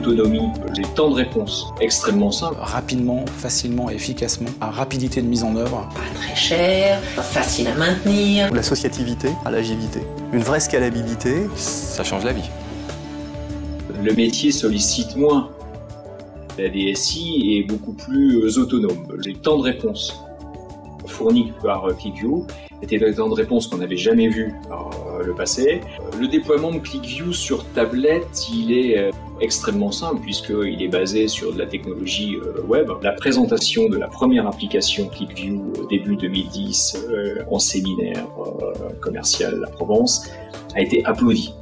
l'autonomie, les temps de réponse extrêmement simples. Rapidement, facilement et efficacement, à rapidité de mise en œuvre. Pas très cher, facile à maintenir. La sociativité à l'agilité. Une vraie scalabilité. Ça change la vie. Le métier sollicite moins. La DSI est beaucoup plus autonome. Les temps de réponse fournis par ClickView étaient des temps de réponse qu'on n'avait jamais vus par le passé. Le déploiement de ClickView sur tablette, il est extrêmement simple puisqu'il est basé sur de la technologie web. La présentation de la première application ClickView début 2010 en séminaire commercial à la Provence a été applaudie.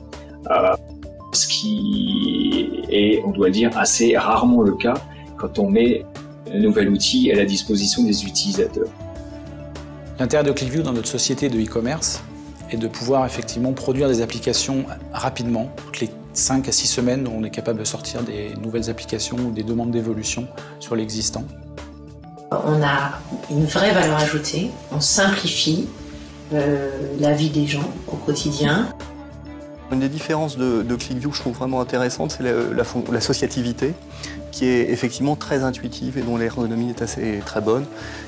Ce qui est, on doit le dire, assez rarement le cas quand on met un nouvel outil à la disposition des utilisateurs. L'intérêt de ClickView dans notre société de e-commerce est de pouvoir effectivement produire des applications rapidement. Toutes les 5 à 6 semaines, on est capable de sortir des nouvelles applications ou des demandes d'évolution sur l'existant. On a une vraie valeur ajoutée, on simplifie la vie des gens au quotidien. Une des différences de ClickView que je trouve vraiment intéressante, c'est la associativité, qui est effectivement très intuitive et dont l'ergonomie est très bonne,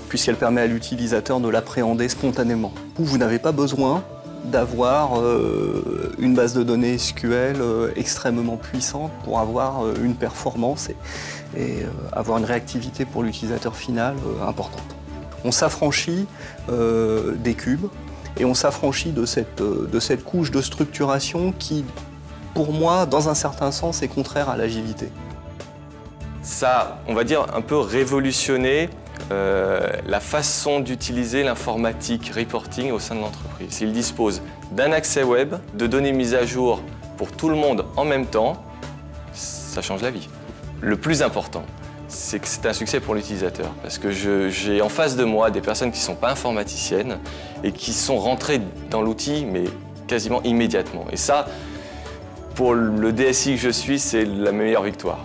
puisqu'elle permet à l'utilisateur de l'appréhender spontanément. Vous n'avez pas besoin d'avoir une base de données SQL extrêmement puissante pour avoir une performance et avoir une réactivité pour l'utilisateur final importante. On s'affranchit des cubes. Et on s'affranchit de cette couche de structuration qui, pour moi, dans un certain sens, est contraire à l'agilité. Ça, on va dire, un peu révolutionné la façon d'utiliser l'informatique reporting au sein de l'entreprise. Il dispose d'un accès web, de données mises à jour pour tout le monde en même temps. Ça change la vie. Le plus important, c'est que c'est un succès pour l'utilisateur parce que j'ai en face de moi des personnes qui ne sont pas informaticiennes et qui sont rentrées dans l'outil mais quasiment immédiatement. Et ça, pour le DSI que je suis, c'est la meilleure victoire.